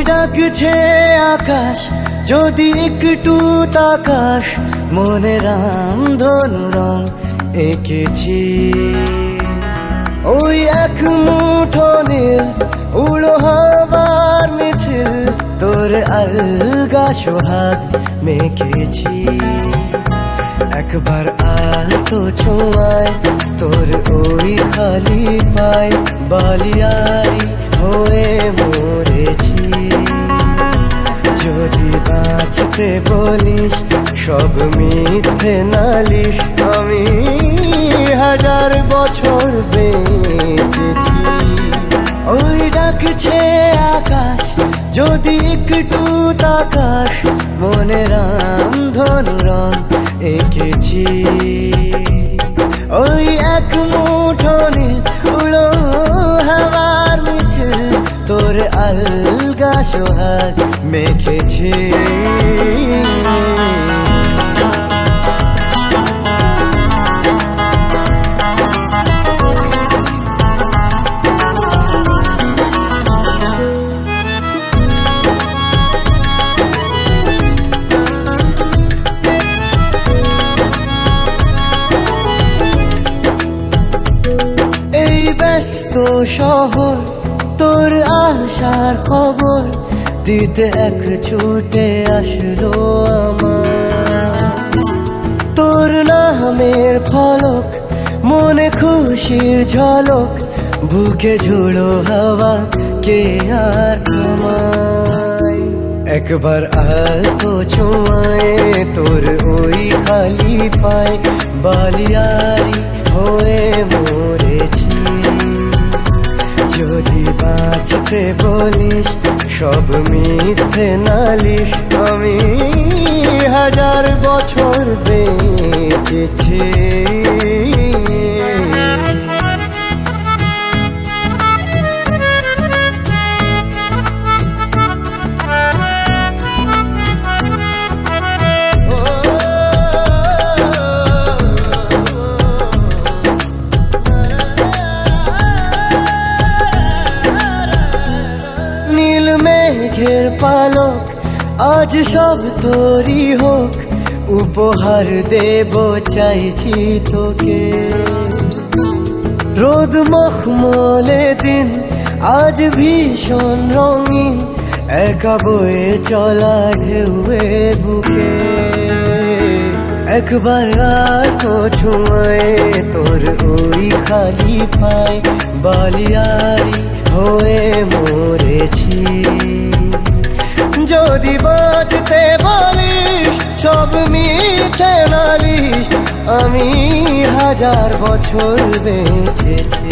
ডাকছে আকাশ যদি একটু তাকাস, মনে রামধনু রং এঁকেছি। ওই এক মুঠো নীল উড়ো হবার মিছিল, তোর আলগা সোহাগ মেখেছি। একবার আলতো ছোঁয়ায় তোর ওই খালি পায়, বালিয়ারি হয়ে মরেছি। যদি বাঁচতে বলিস সব মিথ্যে নালিশ, আমি 1000 বছর বেঁচেছি। ওই ডাকছে আকাশ যদি একটু তাকাস, মনে রামধনু রং এঁকেছি। ওই এক মুঠো নীল উড়ো হাওয়ার মিছিল, তোর আলগা সোহাগ মেখেছি। এই ব্যস্ত শহর তোর আসার খবর দিতে এক ছুটে আসলো আমার। তোর নামের ফলক মনে খুশির ঝলক, বুকে ঝুড়ো হাওয়া কে আর থামায়। একবার আলতো ছোঁয়ায় তোর ওই খালি পায়, বালিয়ারি হয়ে মরেছি। যদি বাঁচতে বলিস সব মিথ্যে নালিশ, আমি 1000 বছর বেঁচেছি। নীল মেঘের পালক আজ সব তোরই হোক, উপহার দেব চাইছি তোকে। রোদ মখমলে দিন আজ ভীষণ রঙিন, একা বয়ে চলা ঢেউয়ে বুকে। একবার আলতো ছোঁয়ায় তোর ওই খালি পায়, বালিয়ারি হয়ে মরেছি। যদি বাঁচতে বলিস সব মিথ্যে নালিশ, আমি 1000 বছর বেঁচেছি।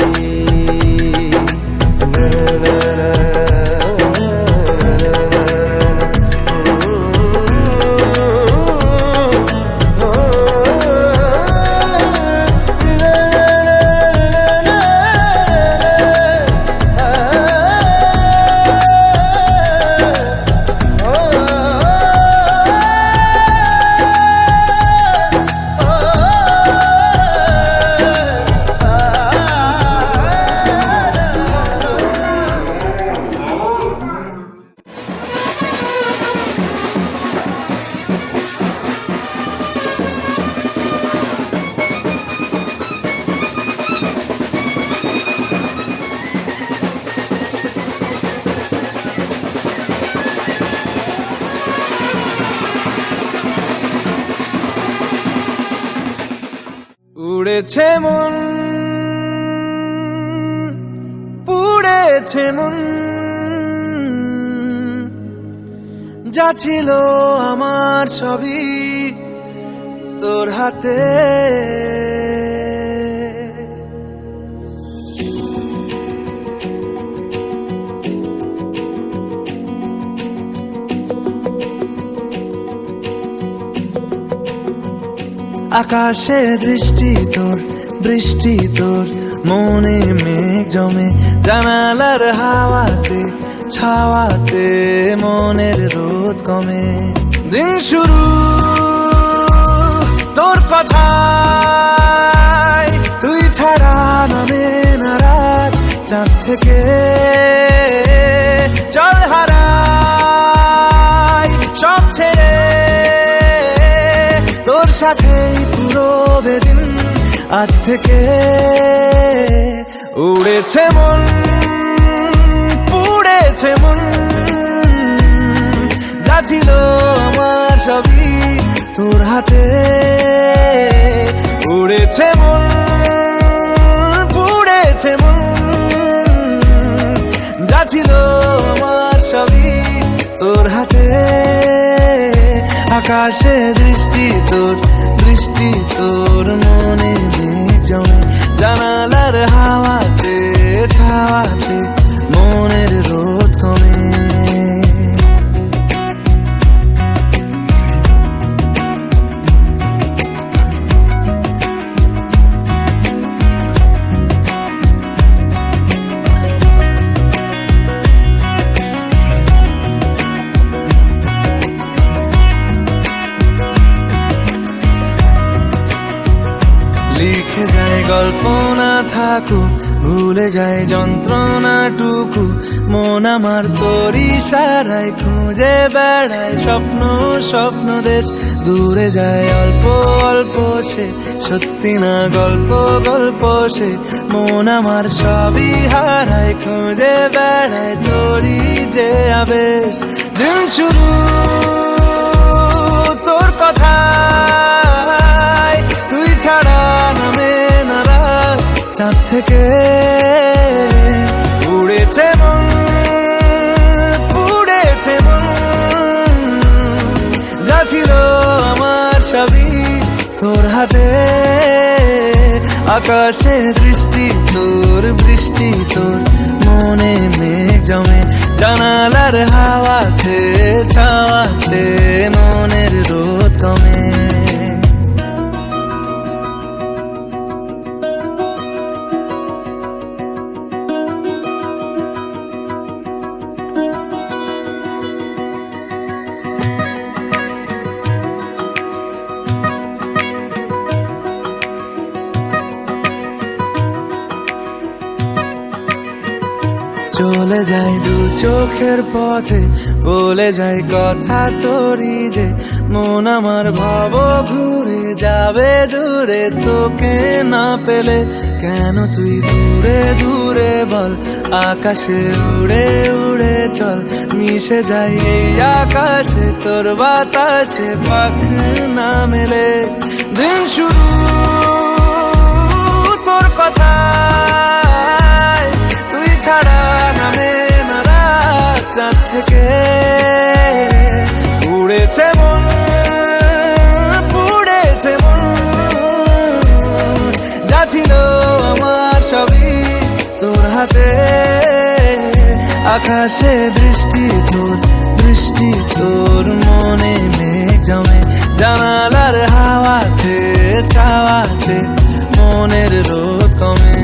উড়েছে মন, পুড়েছে মন, যা ছিল আমার সবই তোর হাতে। আকাশে দৃষ্টি তোর, বৃষ্টি তোর, মনে মেঘ জমে, জানালার হাওয়াতে ছাওয়াতে মনের রোদ কমে। দিন শুরু তোর কথায়, তুই ছাড়া নামে না রাত, চাঁদ থেকে চল হারাই সব ছেড়ে, তোর সাথেই পুরো বেদিন আজ থেকে। উড়েছে মন, পুড়েছে মন, যা ছিল আমার সবই তোর হাতে। উড়েছে মন, পুড়েছে মন, যা ছিল আমার সবই তোর হাতে। আকাশে দৃষ্টি তোর, বৃষ্টি তোর, মনে মেঘ জমে, জানালার হাওয়াতে ছাওয়াতে মনের রোদ কমে। লিখে যায় গল্প না থাকুক, ভুলে যায় যন্ত্রণাটুকু, মন আমার তোর ইশারায় খুঁজে বেড়ায় স্বপ্ন স্বপ্ন দেশ। দূরে যায় অল্প অল্প সে, সত্যি না গল্প গল্প সে, মন আমার সবই হারায় খুঁজে বেড়ায় তোরই যে আবেশ। দিন শুরু তোর কথায়, তুই ছাড়া নামে না রাত, চাঁদ থেকে উড়েছে মন, পুড়েছে মন, যা ছিল আমার সবই তোর হাতে। আকাশে দৃষ্টি তোর, বৃষ্টি তোর, মনে মেঘ জমে, জানালার হাওয়াতে ছাওয়াতে মনের রোদ কমে। চলে যায় দু চোখের পথে, বলে যায় কথা তোরই যে, মন আমার ভাব ঘুরে যাবে দূরে তোকে না পেলে। কেন তুই দূরে দূরে বল, আকাশে উড়ে উড়ে চল, মিশে যাই এই আকাশে তোর বাতাসে পাখ না মেলে। দিন শুরু তোর কথায়, তুই ছাড়া নামে না রাত, চাঁদ থেকে উড়েছে মন, পুড়েছে মন, যা ছিল আমার সবই তোর হাতে। আকাশে দৃষ্টি তোর, বৃষ্টি তোর, মনে মেঘ জমে, জানালার হাওয়াতে ছাওয়াতে মনের রোদ কমে।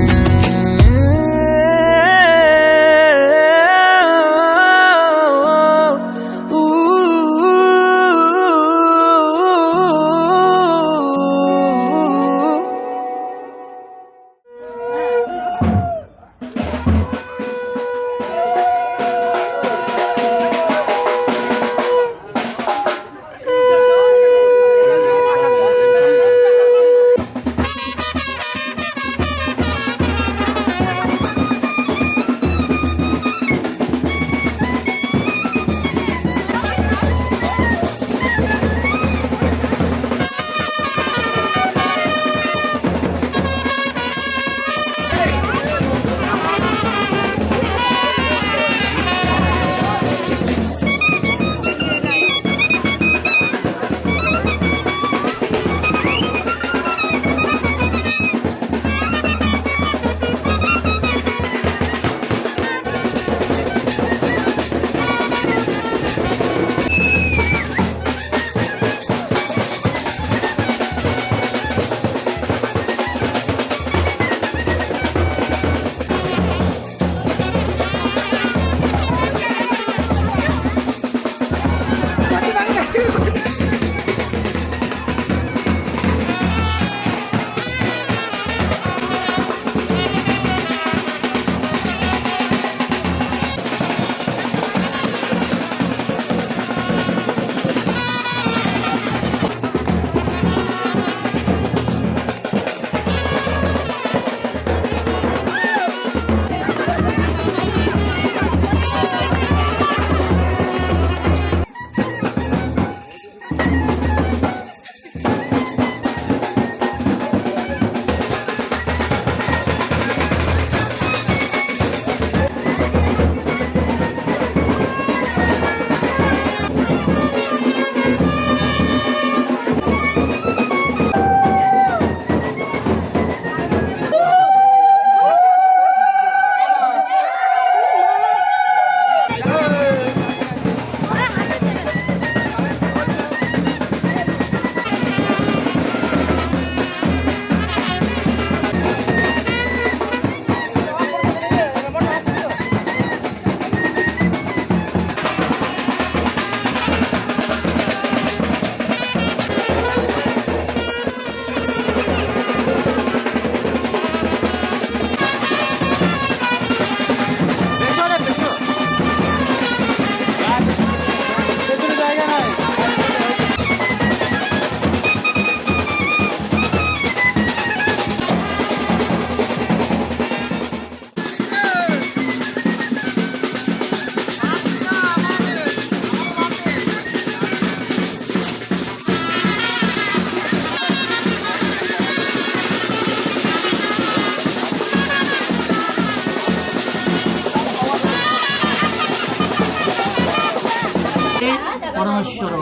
পরমেশ্বর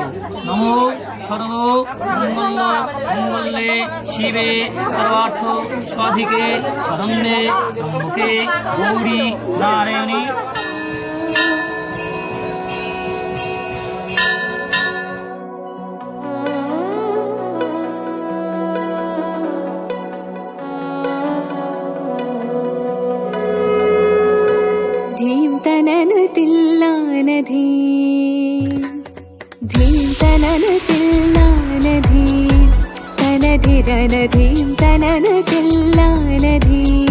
নমো সর্ব মঙ্গল মঙ্গলে শিবে সর্বার্থ স্বাধিকে শরণ্যে ত্রম্বকে গৌরী নারায়ণী। धीं तनन तिल्लान धीं धीं तनन तिल्लान धीं तन धिरन धीं तनन तिल्लान धीं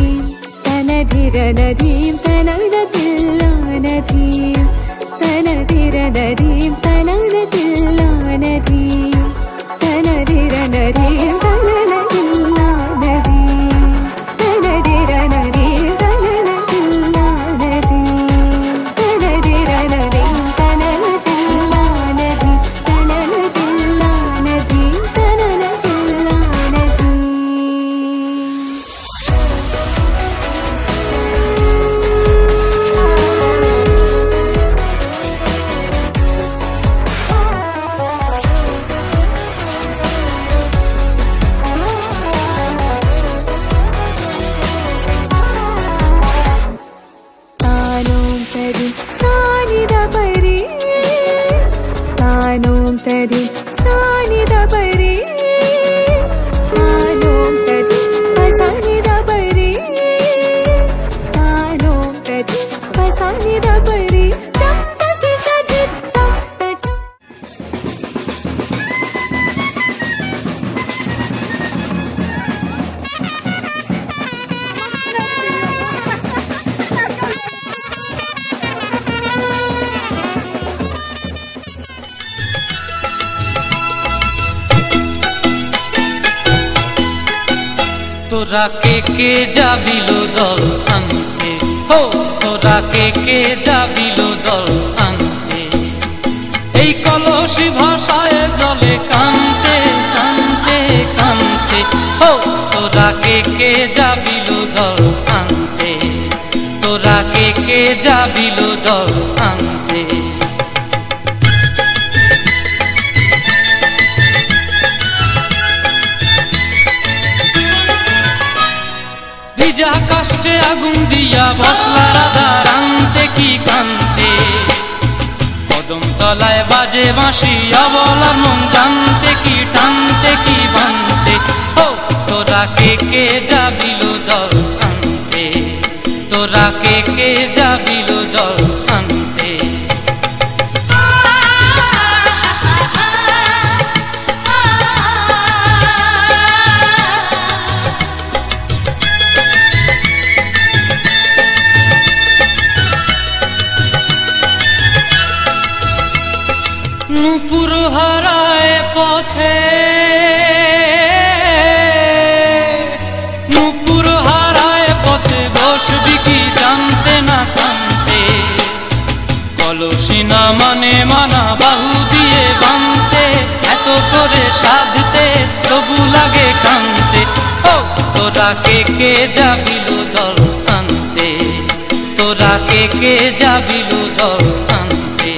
तन धिरन धीं तनन तिल्लान धीं तन धिरन धीं तनन तिल्लान धीं तन धिरन धीं तनन तिल्लान धीं तन धिरन धीं तनन तिल्लान धीं तन धिरन धीं तनन तिल्लान धीं तनन तिल्लान धीं तनन तिल्लान धीं। तानों तरी सानिदा परी तानों तरी सानिदा परी तानों तरी पसानिदा परी तानों तरी पसानिदा परी चंपकी कदिता तचम। তোরা কে যাবিলো জল আনতে, হো তোরা কে যাবিলো জল আনতে, এই কলসি ভাষায় জলে কানতে কানতে কানতে, হো তোরা কে যাবিলো জল আনতে, তোরা কে যাবিলো জল আনতে। ভিজা কাষ্টে আগুন দিয়া বসলা রাধা রান্তে কি কান্তে, কদম তলায় বাজে বাঁশি অবলার মন জানতে কি টানতে কি বানতে, হো তোরা কে যাবিলো জল আনতে, তোরা কে যাবিলো জল আনতে। সাধতে তবু লাগে কানতে। ও তোরা কে যাবিলো জল আনতে, তোরা কে যাবিলো জল আনতে।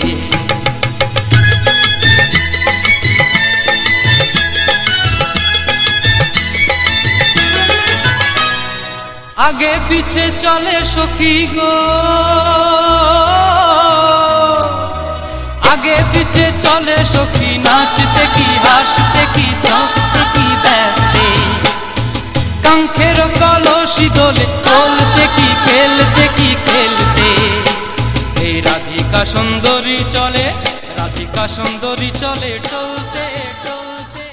আগে পিছে চলে সখী গো, আগে পিছে চলে সখী, নাচতে কি হাসতে কি দশতে কি ব্যস্তে, কাঙ্ক্ষের কলসি দোলে বলতে কি খেলতে কি খেলতে। এই রাধিকা সুন্দরী চলে, রাধিকা সুন্দরী চলে টলতে টলতে।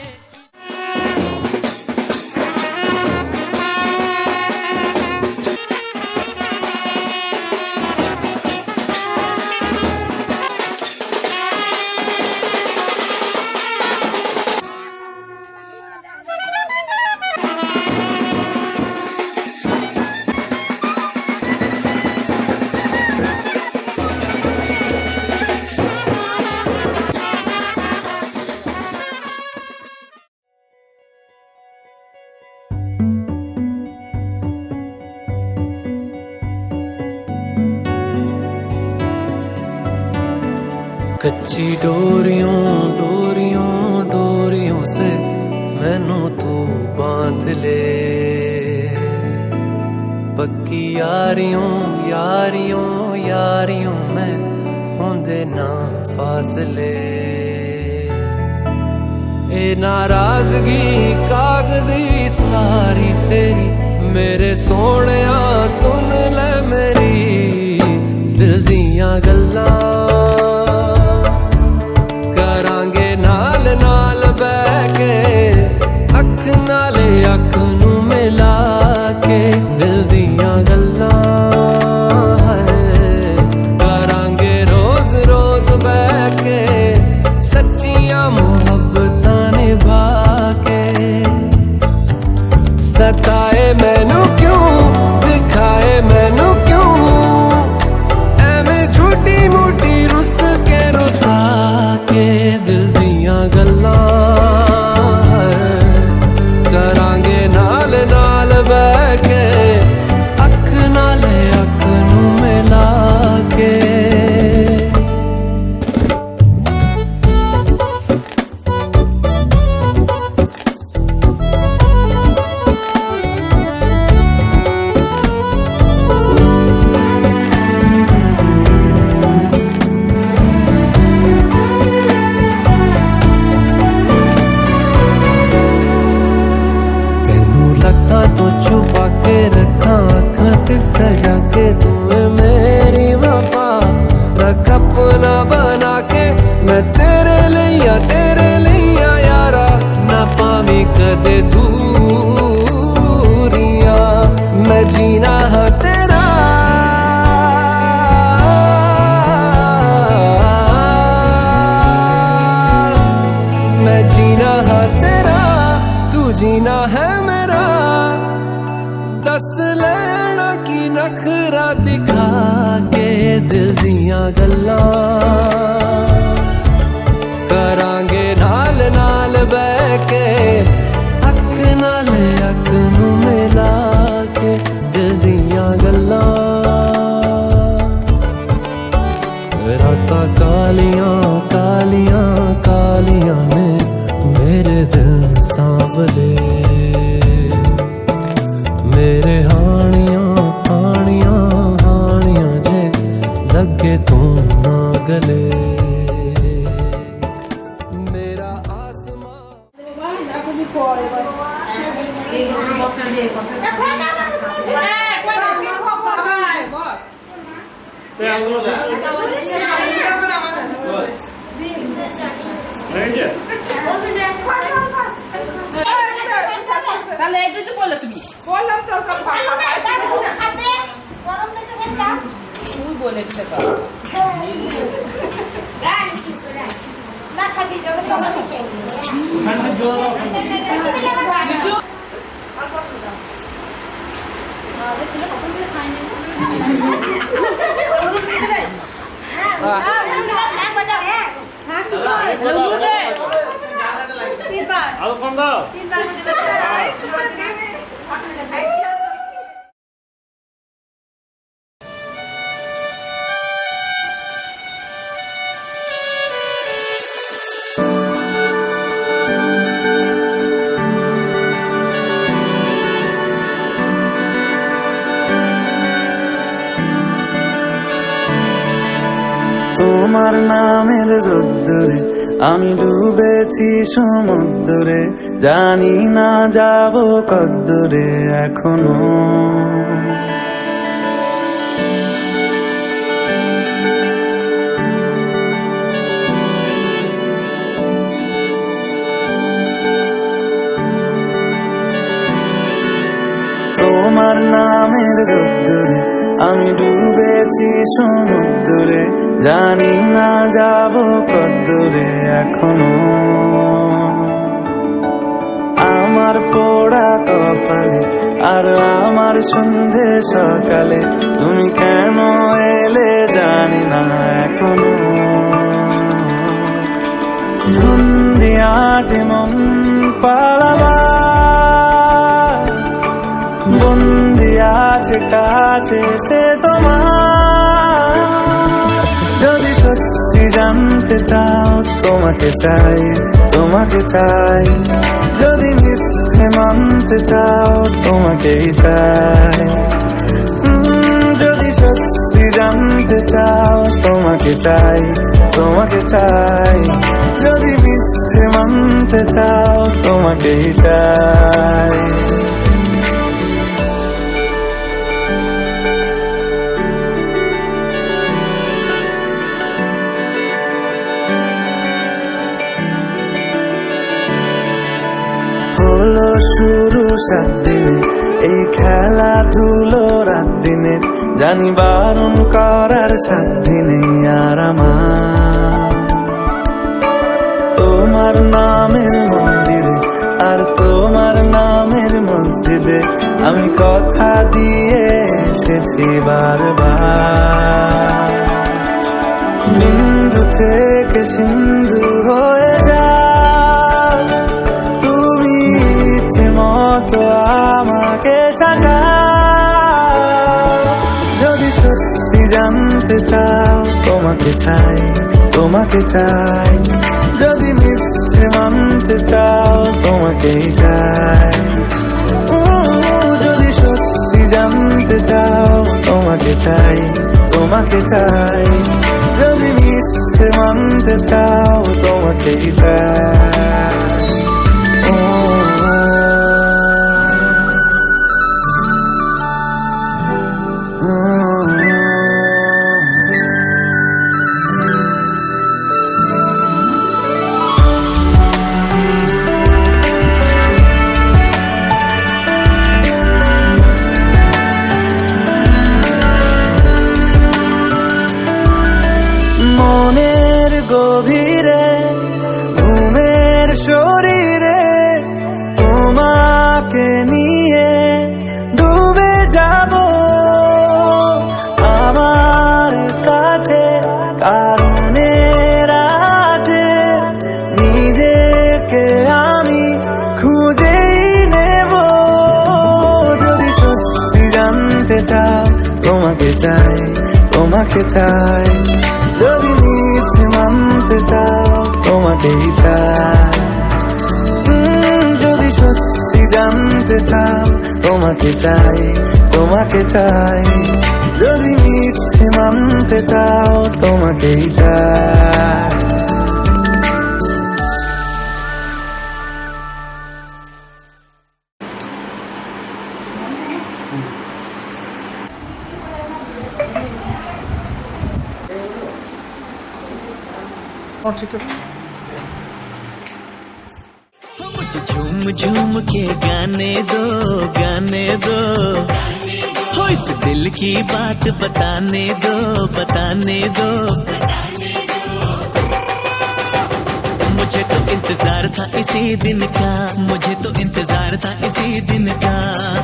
कच्ची डोरियों डोरियों डोरियों से मैनू तू बांध ले, पक्की यारियों यारियों यारियों में होंदे ना फासले। ए नाराजगी कागजी सारी तेरी, मेरे सोहणिया सुन ले मेरी दिल दियां गल्लां, नाल बह के अख नाले अख नू मिला के दिल दियां गल्लां करांगे रोज रोज बह के सच्चियां मुहब्बतां निभा के। सताए मैनू क्यों दिखाए मैनू क्यों, एवें झूठी मूठी रुस के रुसा के दिल गल्लां करांगे नाल नाल बह के अख नाले अख नू मिला के। तो छुपा के रखा आँख सजा के तुम्हें मेरी वफा रख अपना बना के, मैं तेरे लिया यारा ना पावी कदे दूरियां, मैं जीना है तेरा मैं जीना है तेरा, तू जीना है मेरा। दस लेना की नखरा दिखा के दिल दियां गल्लां करांगे नाल नाल बह के अख नाल अख नू मिला के दिल दियां गल्लां। रातां कालियां कालियां कालियां ने मेरे दिल सांवले, मेरे हानियां हानियां हानियां जे लगे तू ना गले। मेरा आसमां তাহলে একটু তো বললে তুমি বললাম তো খাবে গরম দেখে না তুই বলে দিতে পারো না খাবি যাও ঠান্ডা জল আরে ছেলে কখন ছেলে খায় না গরম দিতে দেয় হ্যাঁ না না শাক বাজাও হ্যাঁ শাক তো গরম দে তিনটার মধ্যে দেখতে হয়। তোমার নামের রোদ্দুরে আমি ডুবেছি সমুদ্রে, জানি না যাব কদ্দুরে এখনো। তোমার নামের রোদ্দুরে আমি ডুবেছি সমুদ্রে, জানি না যাব কদ্দুরে এখনো। আমার পোড়া কপালে আর আমার সন্ধে সকালে তুমি কেন এলে জানি না এখনো। ধুন্দিয়াটে মন পালাবা বন্দি আছে কাছে সে তোমার। যদি সত্যি জানতে চাও তোমাকে চাই, তোমাকে চাই। যদি মিথ্যে মানতে চাও তোমাকেই চাই। যদি সত্যি জানতে চাও তোমাকে চাই, তোমাকে চাই। যদি মিথ্যে মানতে চাও তোমাকেই চাই। হলো শুরু 7 দিনে এই খেলাধুলো রাত দিনে, জানি বারণ করার 7 দিনে আর আমার। তোমার নামের মন্দিরে আর তোমার নামের মসজিদে আমি কথা দিয়ে এসেছি বারবার। বিন্দু থেকে সিন্ধু হয়ে যা তুমি, ইচ্ছে মতো আমাকে সাজা। যদি সত্যি জানতে চাও তোমাকে চাই, তোমাকে চাই। যদি মিথ্যে মানতে চাও তোমাকেই চাই। যদি সত্যি জানতে চাও তোমাকে চাই, তোমাকে চাই। যদি মিথ্যে মানতে চাও তোমাকেই চাই। মনের গভীরে ঘুমের শরীরে তোমাকে নিয়ে ডুবে যাব আমার কাছে। কারণের আছে নিজেকে আমি খুঁজেই নেব। যদি সত্যি জানতে চাও তোমাকে চাই, তোমাকে চাই। যদি মিথ্যে মানতে চাও তোমাকেই চাই। যদি সত্যি জানতে চাও তোমাকে চাই, তোমাকে চাই। যদি মিথ্যে মানতে চাও তোমাকেই চাই। मुझे झूम झूम के गाने दो, गाने दो। हो इस दिल की बात बताने दो, बताने दो। मुझे तो इंतजार था इसी दिन का, मुझे तो इंतजार था इसी दिन का।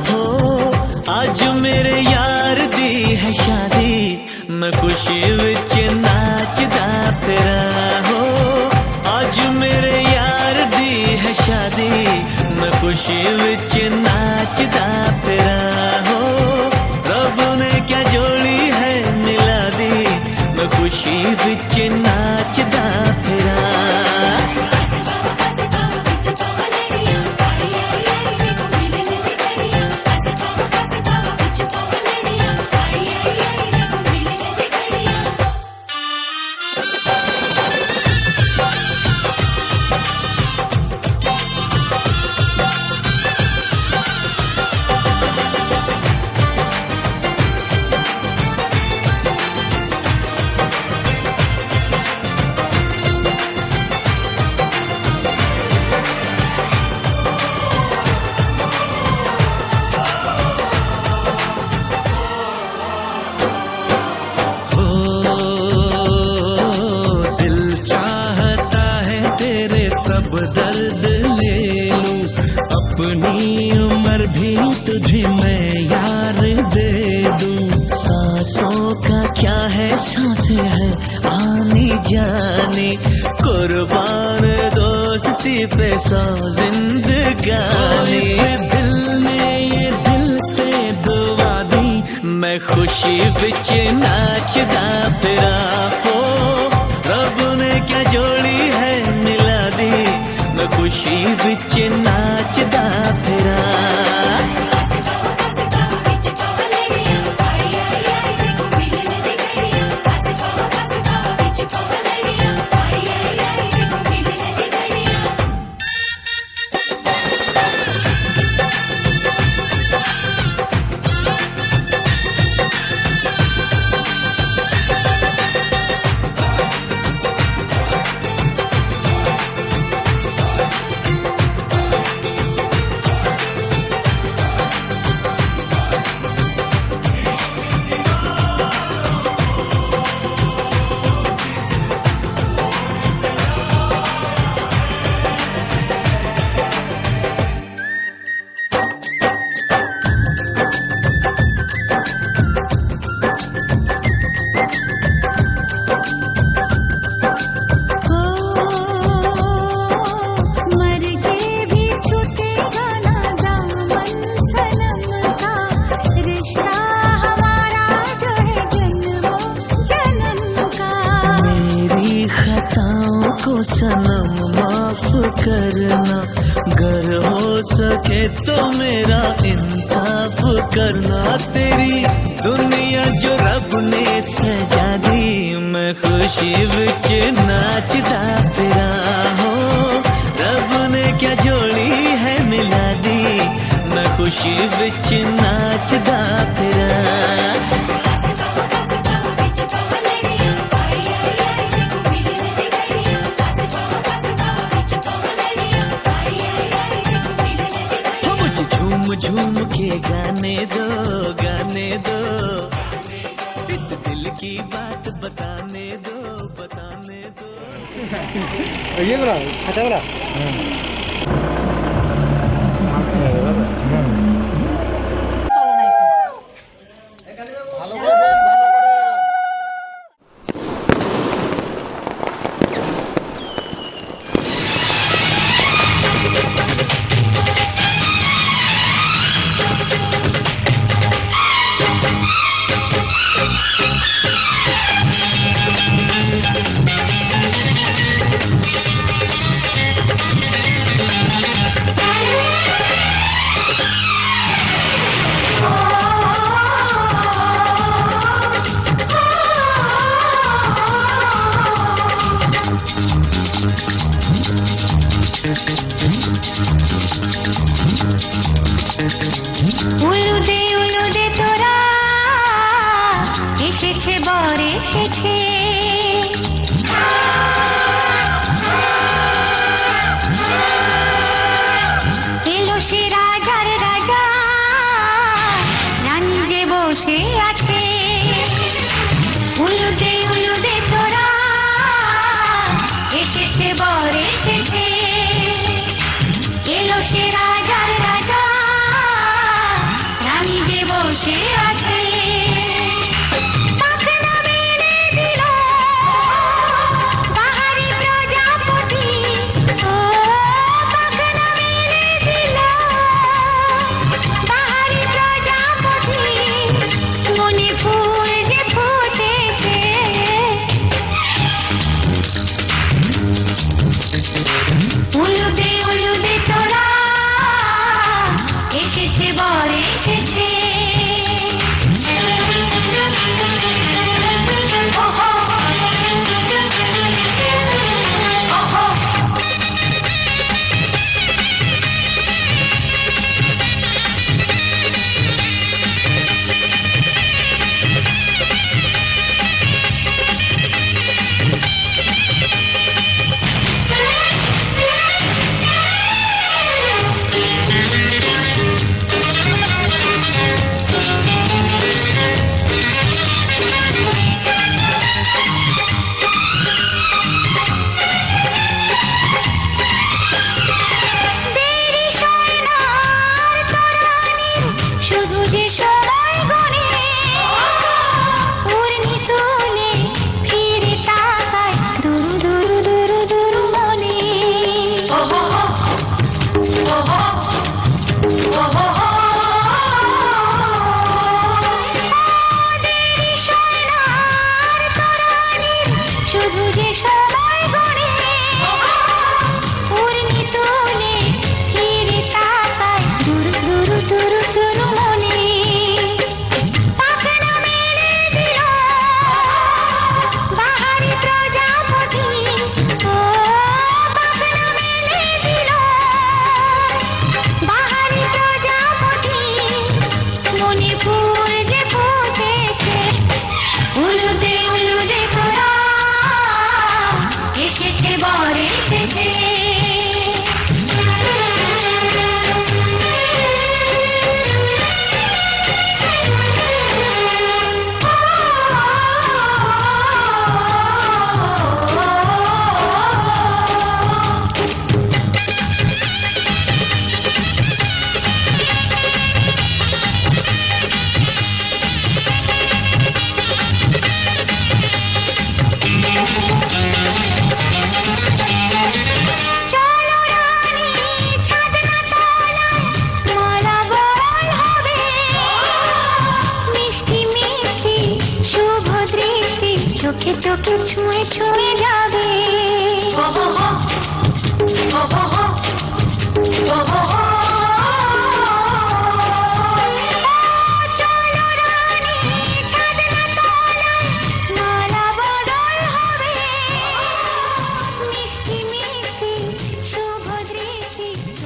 हो आज मेरे यार दी है शादी, मैं खुशी विच नाचदा फिरा। हो आज मेरे यार दी है है शादी मैं खुशी विच नाचदा फिरा हो रब ने क्या जोड़ी है मिला दी मैं खुशी विच नाचदा फिरा सब दर्द ले लूं अपनी उम्र भी तुझे मैं यार दे दूं सांसों का क्या है सांसें है आने जाने कुर्बान दोस्ती पे सौ जिंदगानी दिल ने ये दिल से दुआ दी मैं खुशी विच नाचदा फिरा हो रब ने क्या जोड़ी है मिला दी मैं खुशी विच नाचदा फिरा सनम माफ करना गर हो सके तो मेरा इंसाफ करना तेरी दुनिया जो रब ने सजा दी मैं खुशी विच नाचदा फिरा हो रब ने क्या जोड़ी है मिला दी मैं खुशी विच नाचदा फिरा झूम के गाने दो इस दिल की बात बताने दो ये बड़ा अच्छा बड़ा উলুদে তোরা এসেছে বর এসেছে এলো সে রাজার রাজা রানী যে বসে আছে উলুদে তোরা এসেছে বর এসেছে এলো সে রাজার রাজা রানী যে বসে আছে পাখনা মেলে দিল বাহারি প্রজাপতি ও পাখনা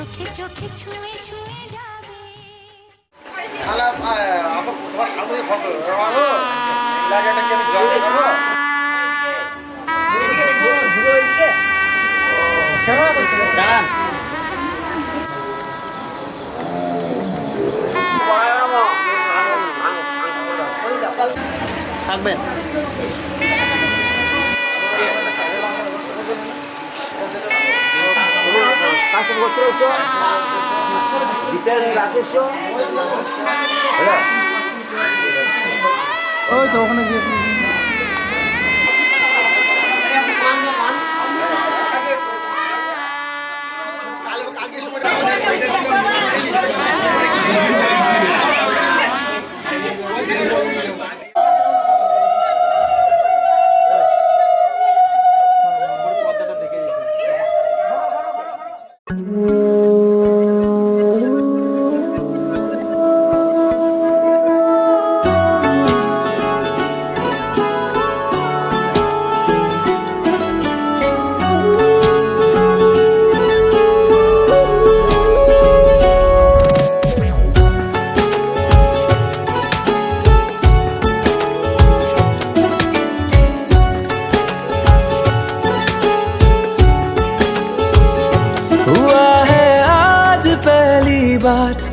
চোখে চোখে ছুঁয়ে ছুঁয়ে যাবে তোমার সামনে ফটো লাগাটা কি আমি জল দিয়ে দেবো থাকবেন কাছে করতে এসো ডিটেল রাখে এসো ওই তো ওখানে গিয়ে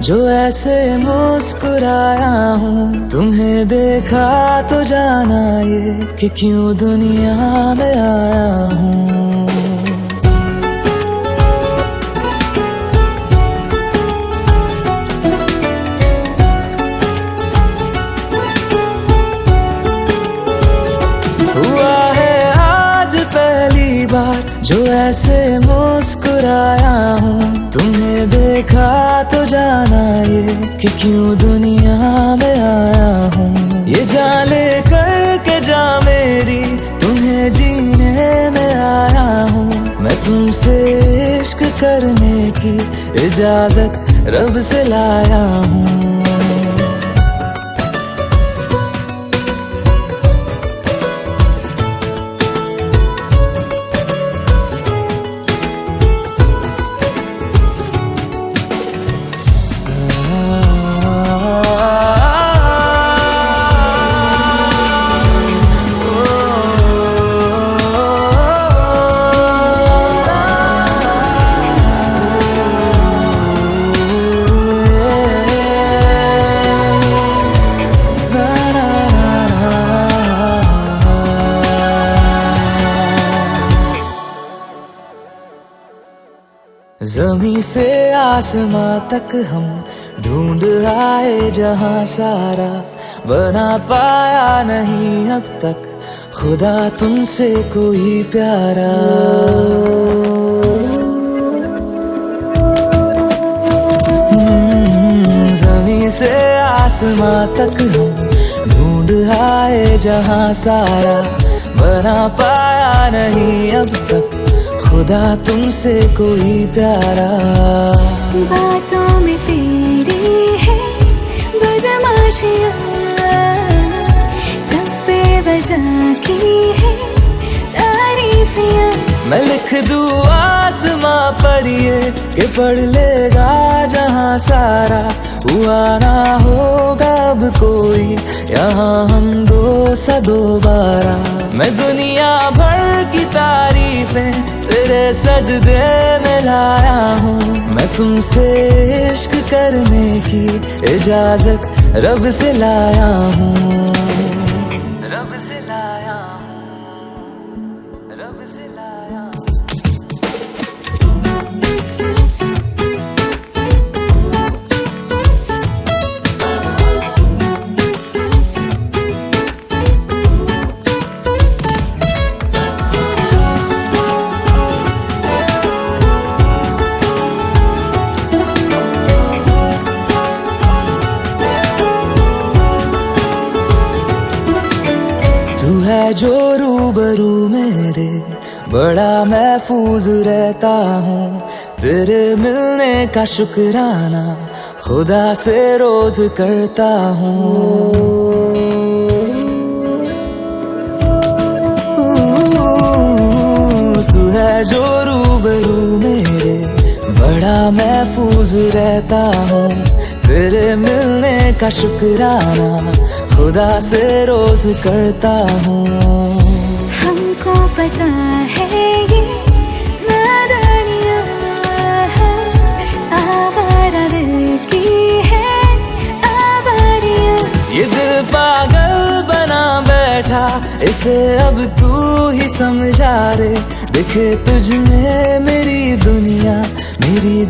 जो ऐसे मुस्कुराया हूँ तुम्हें देखा तो जाना ये कि क्यों दुनिया में आया हूँ हुआ है आज पहली बार जो ऐसे मुस्कुराया हूँ तुम्हें देखा तो जाना ये कि क्यों दुनिया में आया हूँ ये जान ले करके जा मेरी तुम्हें जीने में आया हूँ मैं तुमसे इश्क करने की इजाजत रब से लाया हूँ ज़मीं से आसमां तक हम ढूंढ आए जहां सारा बना पाया नहीं अब तक खुदा तुमसे कोई प्यारा ज़मीं से आसमां तक हम ढूंढ आए जहां सारा बना पाया नहीं अब तक खुदा तुमसे कोई प्यारा बातों में तेरी है बदमाशियाँ सब पे वजह की है तारीफियाँ मैं लिख दूँ आसमां पर ये कि पढ़ लेगा जहां सारा हुआ ना होगा अब कोई यहाँ हम दो सा दोबारा मैं दुनिया भर की तारीफें तेरे सजदे में लाया हूँ मैं तुमसे इश्क करने की इजाजत रब से लाया हूँ रब से लाया हूँ रब से लाया हूँ जो रूबरू मेरे बड़ा महफूज रहता हूँ तेरे मिलने का शुक्राना खुदा से रोज करता हूँ तू है जो रूबरू मेरे बड़ा बड़ा महफूज रहता हूँ, तेरे मिलने का शुक्राना खुदा से रोज करता हूँ। हमको पता है ये नादानियाँ है, आवारा दिल की है आवारियाँ। ये दिल पागल बना बैठा, इसे अब तू ही समझा रे। दिखे तुझ में मेरी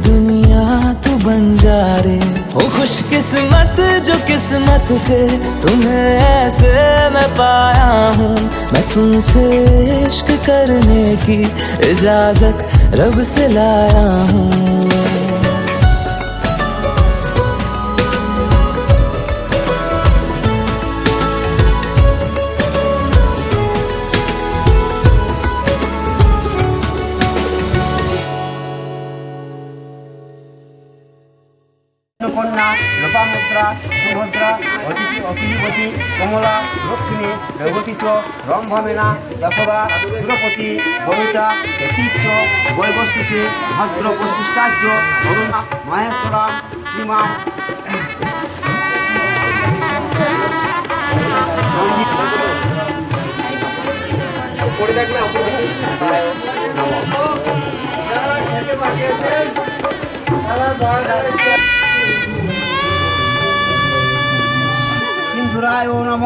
दुनिया तू बन जा रे। हो खुशकिस्मत जो किस्मत से तुम्हें ऐसे मैं पाया हूँ। मैं तुमसे इश्क करने की इजाजत रब से लाया हूँ। কন্যা লোপামুদ্রা সুভদ্রা অতিথি অখিলিপতি কমলা লক্ষ্মী রেবতী চ রম্ভমেনা যশোদা সুরপতি বমিতা তীর্থ বৈবস্তিষে ভদ্র বৈশিষ্টার্য অরুণা মহেশ্বরাম শ্রীমান সিন্ধুরায় ও নম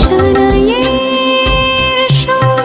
শানাইয়ের সুর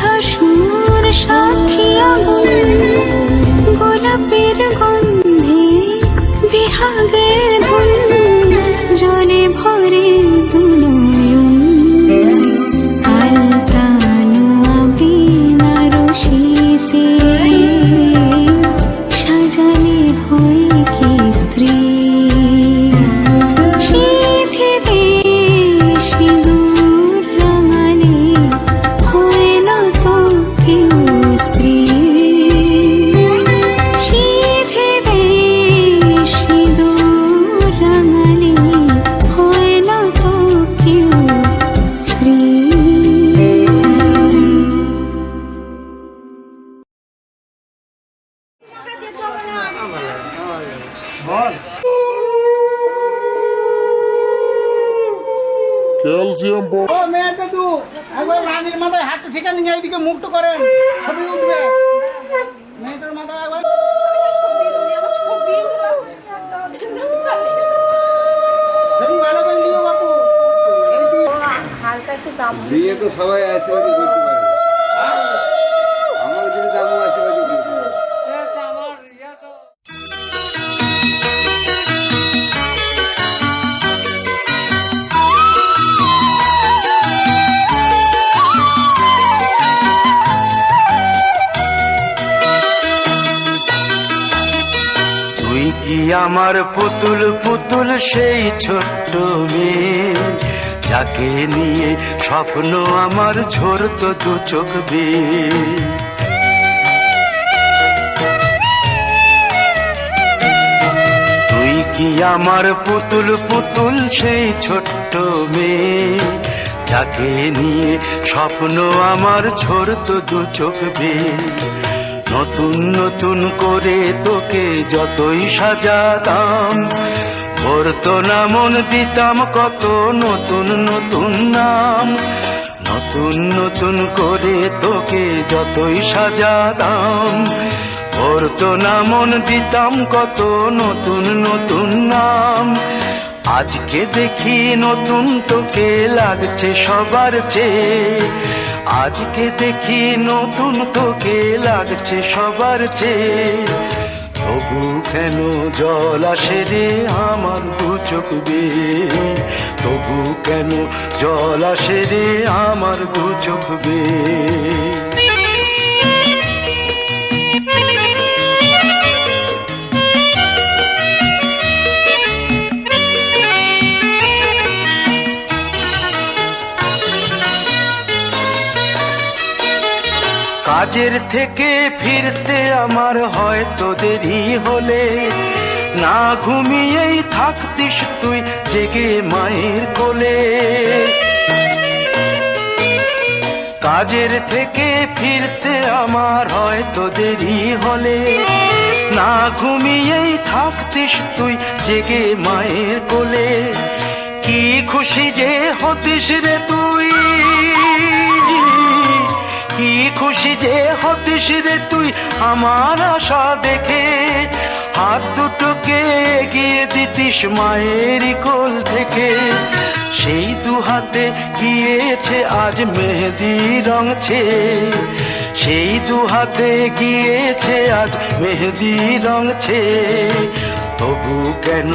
ভাসুর সাক্ষী আগুন গোলাপের গন্ধে বিহাগের ধুন জলে ভরে দুনয়ন আলতানো আবিনা রশিতে সাজালে হই কি স্ত্রী সিঁথিতে সিঁদুর রাঙালে হয় না তো কেউ স্ত্রী সিঁথিতে সিঁদুর রাঙালে হয় না তো কেউ স্ত্রী ও মেয়ে দাদু একবার রানীর মাথায় হাতটা ঠিকা নিয়ে এইদিকে মুক্ত করেন ছবি উঠবে মেয়েটার মাথায় একবার ছবি ভালো করে নিও বাপু বিয়ে তো সবাই আশীর্বাদই করতে পারে আমার যদি দামও আশীর্বাদই করতে পারে তুই কি আমার পুতুল পুতুল সেই ছোট্ট মেয়ে যাকে নিয়ে স্বপ্ন আমার ঝরতো দু চোখ বেয়ে তুই কি আমার পুতুল পুতুল সেই ছোট্ট মেয়ে যাকে নিয়ে স্বপ্ন আমার ঝরতো দু চোখ বেয়ে নতুন নতুন করে তোকে যতই সাজাতাম ভরতো না মন দিতাম কত নতুন নতুন নাম নতুন নতুন করে তোকে যতই সাজাতাম ভরতো না মন দিতাম কত নতুন নতুন নাম আজকে দেখি নতুন তোকে লাগছে সবার চেয়ে আজকে দেখি নতুন তোকে লাগছে সবার চেয়ে তবু কেন জল আসে রে আমার দু চোখ বেয়ে তবু কেন জল আসে রে আমার দু চোখ বেয়ে কাজের থেকে ফিরতে আমার হয়তো দেরি হলে না ঘুমিয়েই থাকতিস তুই জেগে মায়ের কোলে কাজের থেকে ফিরতে আমার হয়তো দেরি হলে না ঘুমিয়েই থাকতিস তুই জেগে মায়ের কোলে কি খুশি যে হতিস রে তুই কি খুশি যে হতিস রে তুই আমার আশা দেখে হাত দুটোকে এগিয়ে দিতিস মায়ের কোল থেকে সেই দু হাতে গিয়েছে আজ মেহেদি রং ছেয়ে সেই দু হাতে গিয়েছে আজ মেহেদি রং ছেয়ে তবু কেন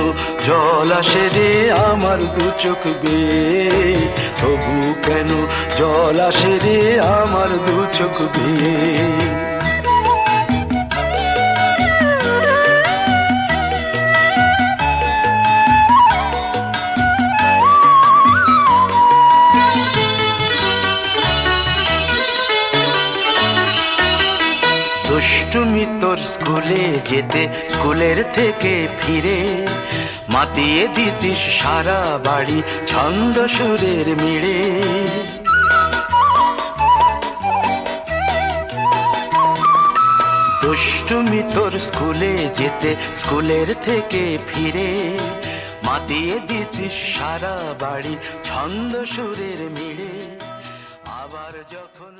জল আসে রে আমার দু চোখ বেয়ে তবু কেন জল আসে রে আমার দু চোখ বেয়ে দুষ্টুমি তোর স্কুলে যেতে স্কুলের থেকে ফিরে মাতিয়ে দিতিস সারা বাড়ি ছন্দ সুরের মিড়ে দুষ্টুমি তোর স্কুলে যেতে স্কুলের থেকে ফিরে মাতিয়ে দিতিস সারা বাড়ি ছন্দ সুরের মিড়ে আবার যখন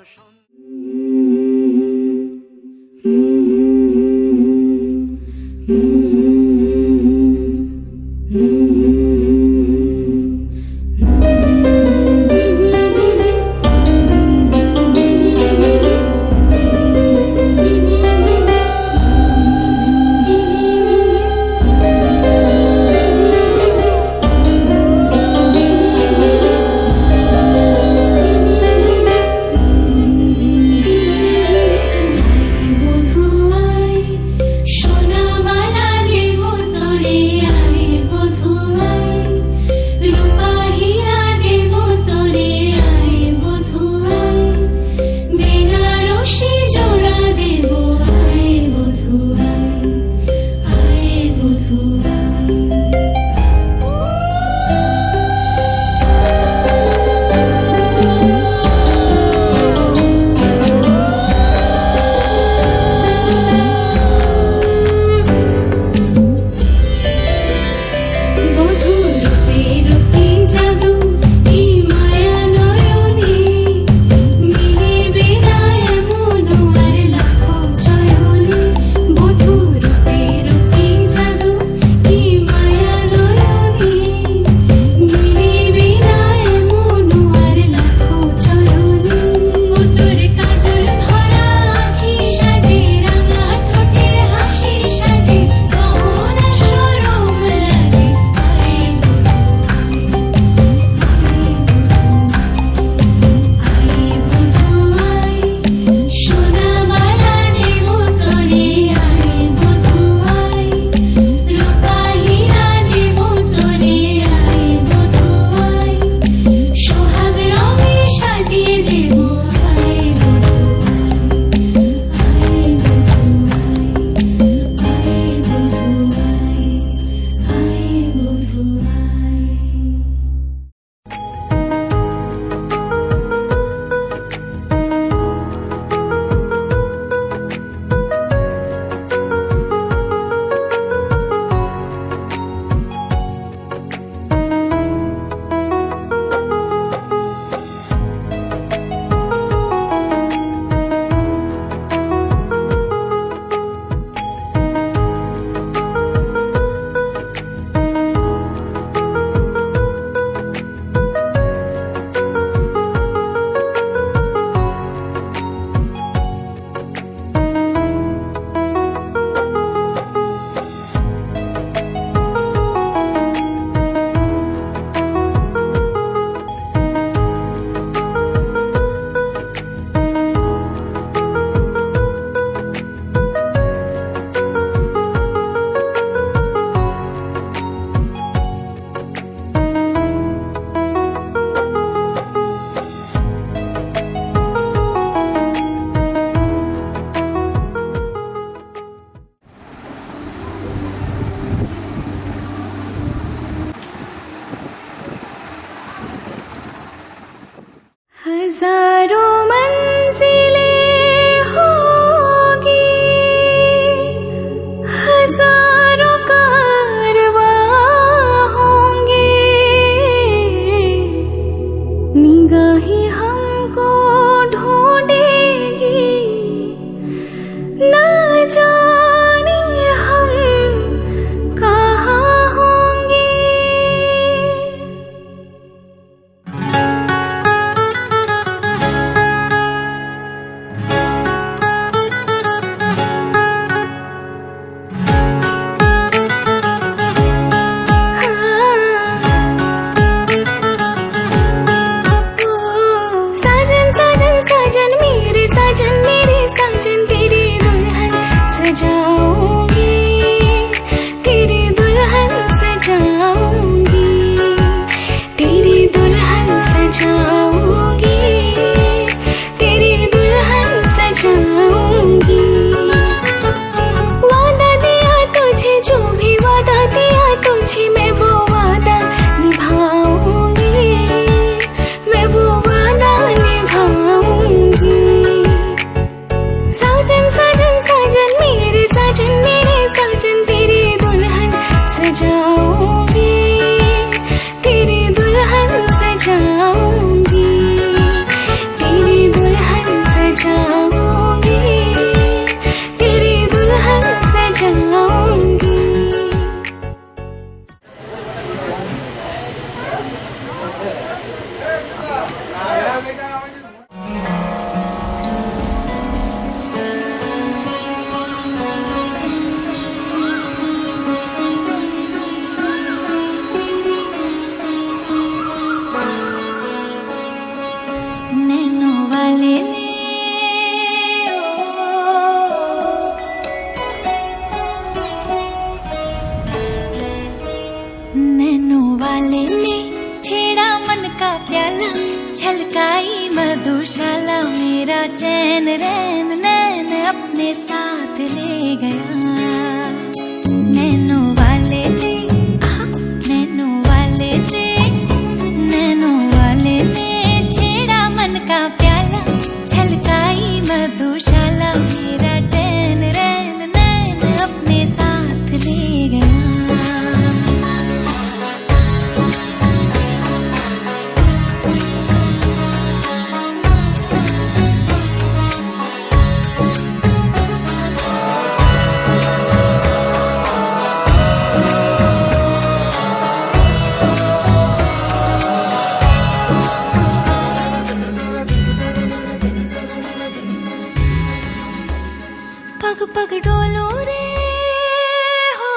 चैन रैन नैन अपने साथ ले गया। नैनो वाले थे, नैनो वाले थे, नैनो वाले ने छेड़ा मन का प्याला, छलकाई मधुशाला। मेरा चैन रैन नैन अपने साथ ले गया। पग पग डोलो रे हो,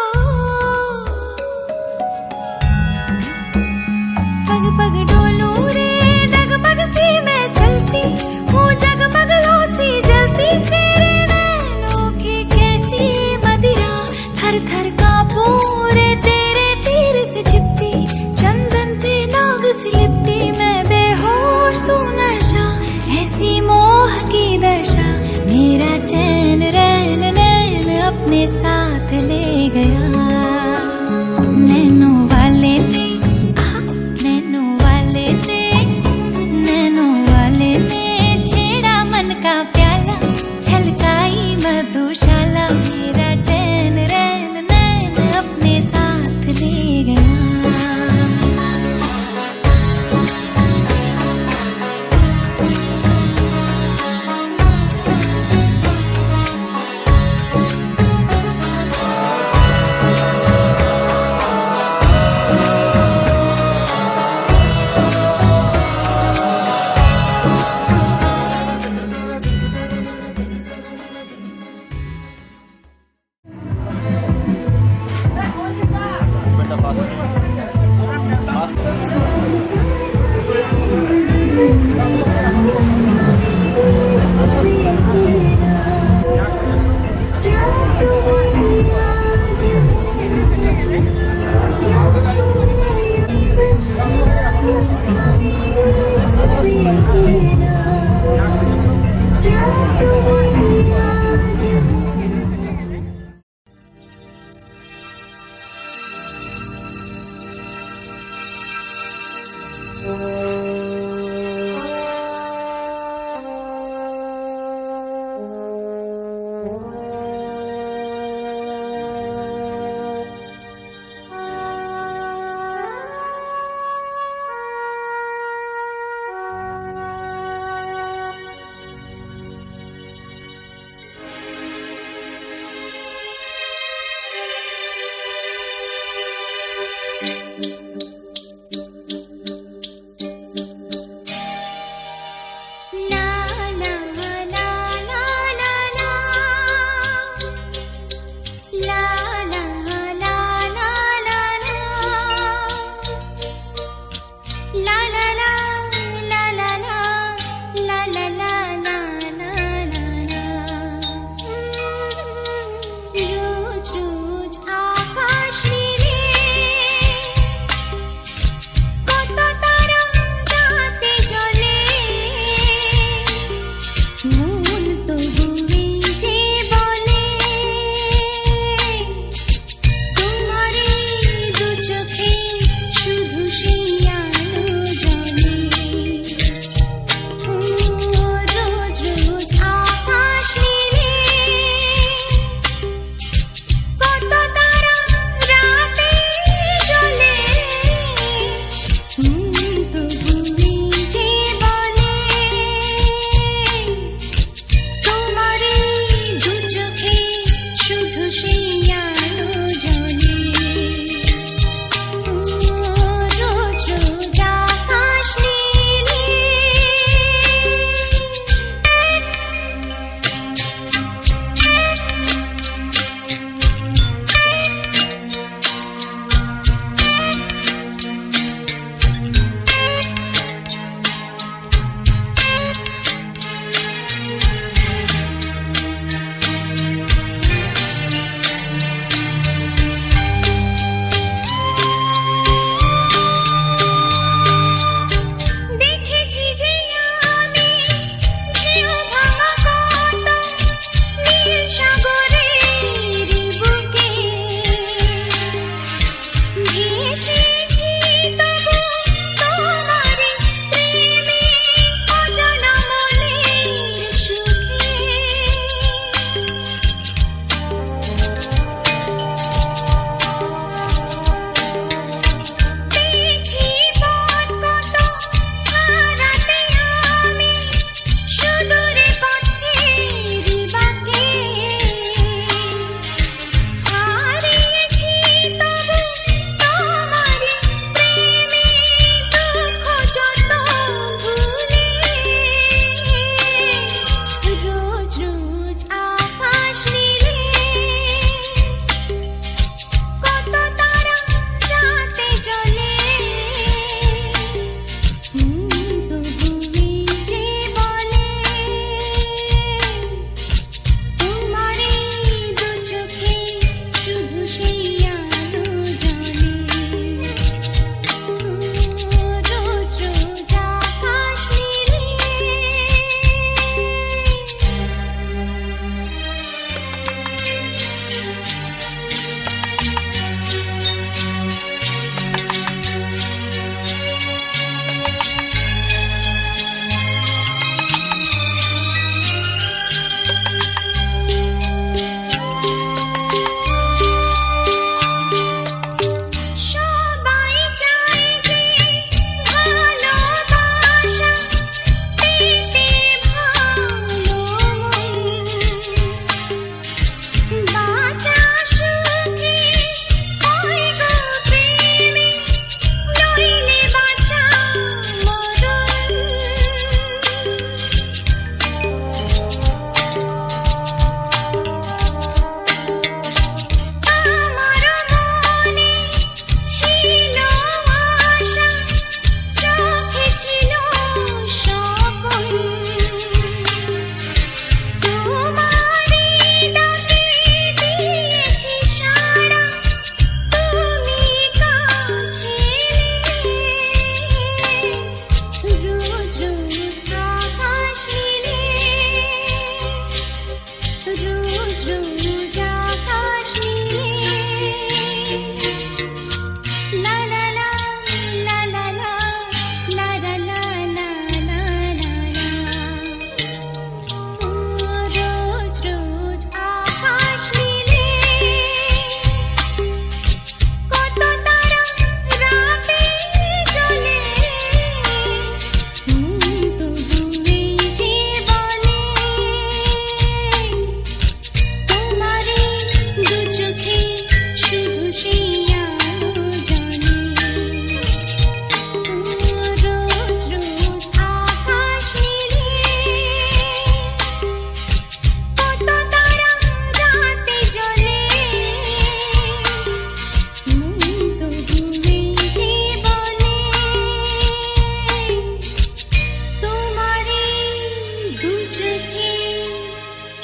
पग पग डोलो रे, डगमग सी मैं चलती हूँ, जगमग लो सी जलती। तेरे नैनों की कैसी मदिरा, थर थर कांपू रे तेरे तीर से छिपती। चंदन पे नाग सी लिपटी, मैं बेहोश तू नशा, ऐसी मोह की दशा। मेरा चैन रैन नैन अपने साथ ले गया। नैनो वाले थे, नैनो वाले थे, नैनो वाले ने छेड़ा मन का प्याला, छलकाई मधुशाला। मेरा चैन रैन नैन अपने साथ ले गया।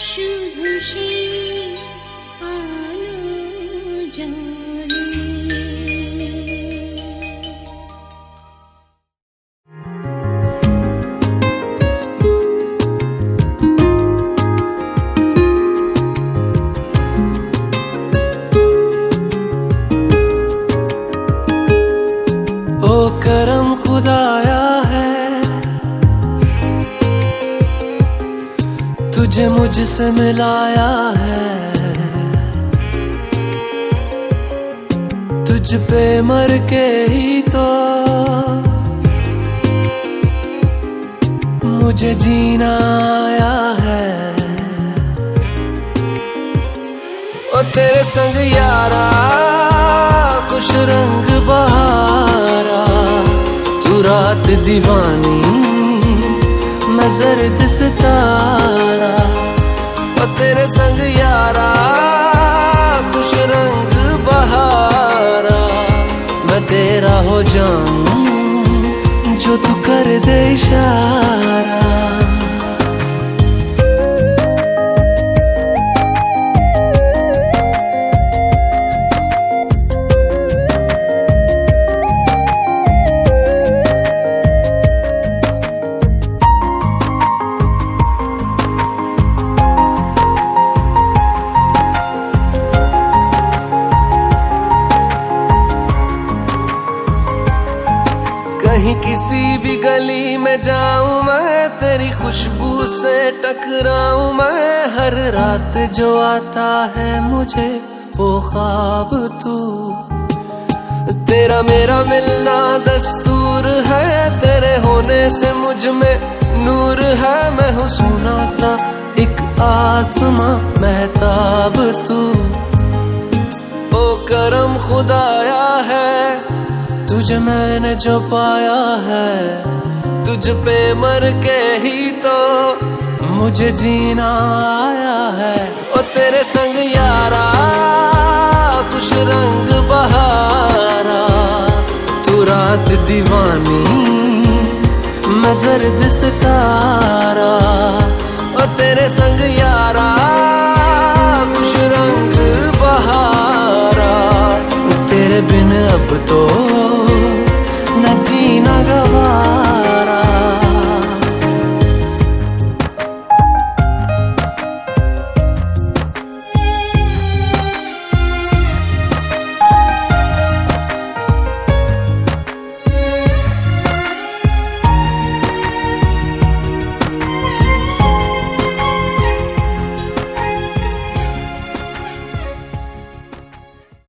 शुभ से आलो जाने। ओ करम खुदाया है तुझे मुझसे मिलाया है, तुझ पे मर के ही तो मुझे जीना आया है। ओ तेरे संग यारा कुछ रंग बहारा, तू रात दीवानी मैं जर्द सितारा। ओ तेरे संग यारा कुछ रंग बहारा, मैं तेरा हो जाऊं जो तू कर दे इशारा। कहीं किसी भी गली में जाऊं मैं, तेरी खुशबू से टकराऊं मैं। हर रात जो आता है मुझे वो ख्वाब तू, तेरा मेरा मिलना दस्तूर है। तेरे होने से मुझ में नूर है, मैं हूँ सोना सा एक आसमां महताब तू। ओ करम खुदाया है तुझे मैंने जो पाया है, तुझ पे मर के ही तो मुझे जीना आया है। ओ तेरे संग यारा कुछ रंग बहारा, तू रात दीवानी मैं जर्द सितारा। ओ तेरे संग यारा कुछ रंग बहारा, तेरे बिन अब तो न जीना गा